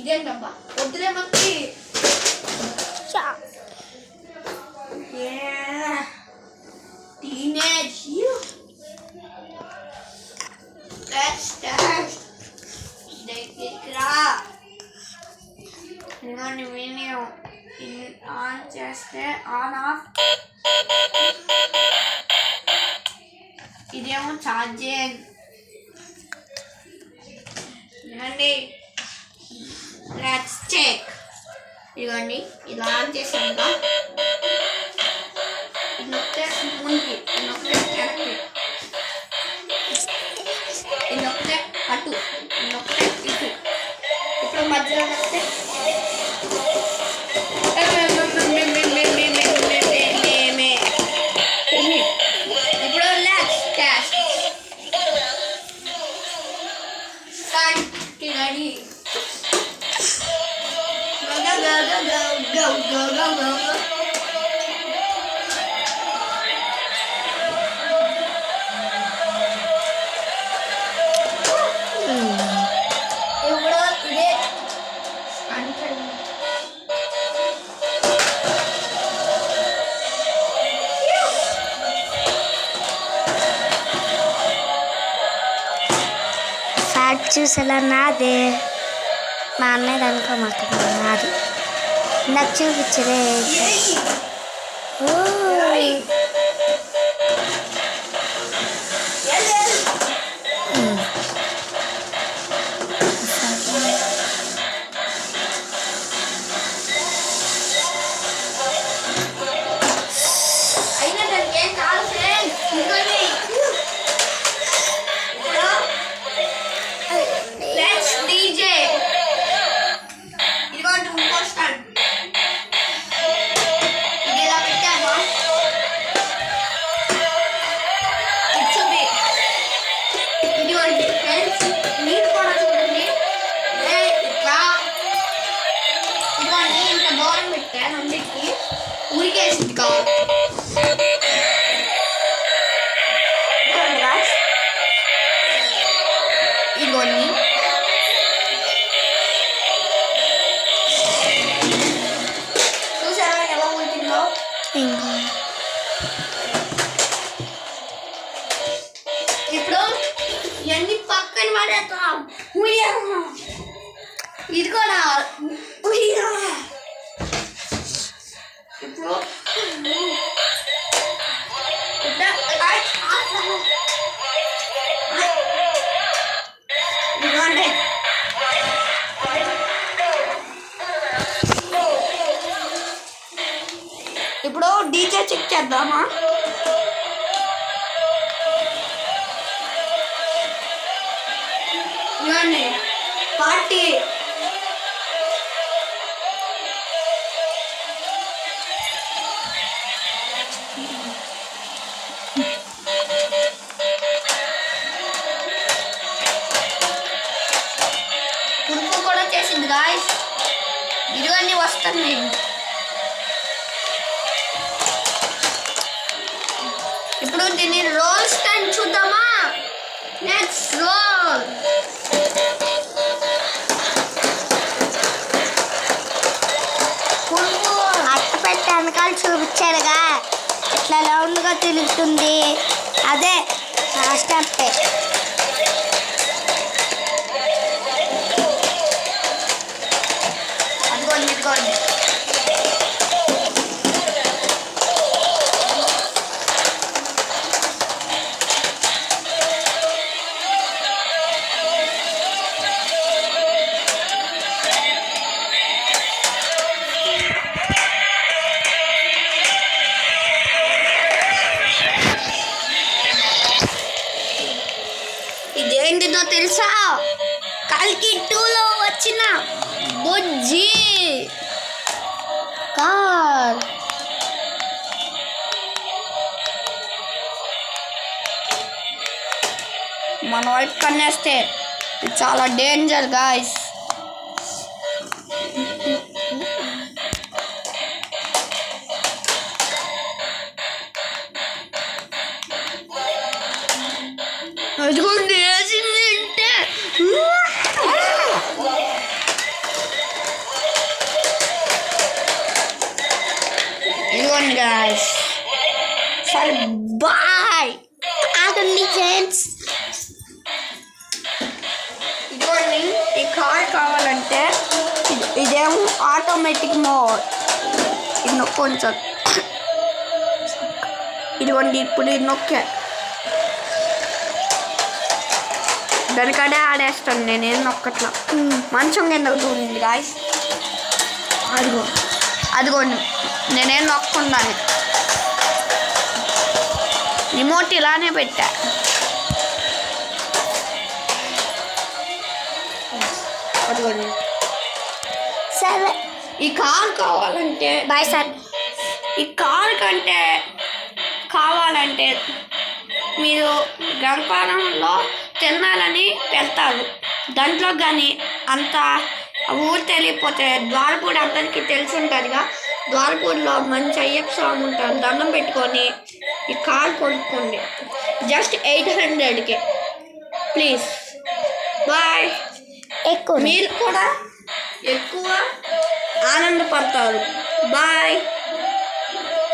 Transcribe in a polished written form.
ఇదేంటబ్బా వద్దులే మనకి teenage let's test దగ్గర ఇదిగోండి వీడియో ఆన్ చేస్తే ఆన్ ఆఫ్ ఇదేమో ఛార్జింగ్ ఇదిగోండి లెట్స్ చెక్ ఇదిగోండి ఇలా ఆన్ చేసాక ఇది నొక్కితే ముందుకి ఇది నొక్కితే వెనక్కి ఇది నొక్కితే అటు ఇది నొక్కితే ఇటు ఇప్పుడు మధ్యలో నొక్కితే ఇప్పుడు let's test start ready go. ఫ్యాట్ చూసేలా నాదే మా అన్నయ్య అనుకో మాకు నాది నాకు చూపించలే ఉరికేసింది కావాలి ఇదిగోండి చూసారా ఎలా ఉరికిందో ఇంకా ఇప్పుడు ఇవన్నీ పక్కన పడేస్తాం ఇది కూడా ఇప్పుడు ఇప్పుడు డీజే చెక్ చేద్దామా ఇవ్వండి పార్టీ ఉడుపు కూడా చేసింది గాయస్ ఇదిగోండి వస్తాను నేను ఇప్పుడు దీన్ని రోల్ స్టాండ్ చూద్దామా నెక్స్ట్ రోల్ అట్ట పెట్టి వెనకాల చూపించారుగా ఇట్లా రౌండ్గా తిరుగుతుంది అదే ఆ స్టెప్పే అదిగోండి ఇదిగోండి ఇదేంటిదో తెలుసా కల్కి 2లో వచ్చిన బుజ్జి కార్ మన వైపు కన్నేస్తే ఇది చాలా డేంజర్ గాయస్ అదిగోండి వేసింది అంటే ఇదేమో ఆటోమేటిక్ మోడ్. ఇది నొక్కొని సార్. ఇదిగోండి ఇప్పుడు ఇది నొక్కా. దానికడే ఆడేస్తాను, నేనేం నొక్కట్లా. మంచం కిందకు దూరింది గాయస్. అదిగోండి నేనేం నొక్కుందాన్ని. రిమోట్ ఇలానే పెట్టా. అదిగోండి. సరే ఈ కార్ కావాలంటే బాయ్ సార్. ఈ కార్ కంటే కావాలంటే మీరు గణపాలంలో తినాలని వెళ్తారు. దాంట్లో కానీ అంత ఊరు తెలియకపోతే ద్వారపూడి అందరికీ తెలిసి ఉంటుందిగా. ద్వారపూడిలో మంచి అయ్యప్ప స్వామి ఉంటారు. దండం పెట్టుకొని ఈ కార్ కొనుక్కోండి. జస్ట్ 800కే. Please bye. ఎక్కువ మీరు కూడా ఎక్కువ ఆనందపడతారు. బాయ్.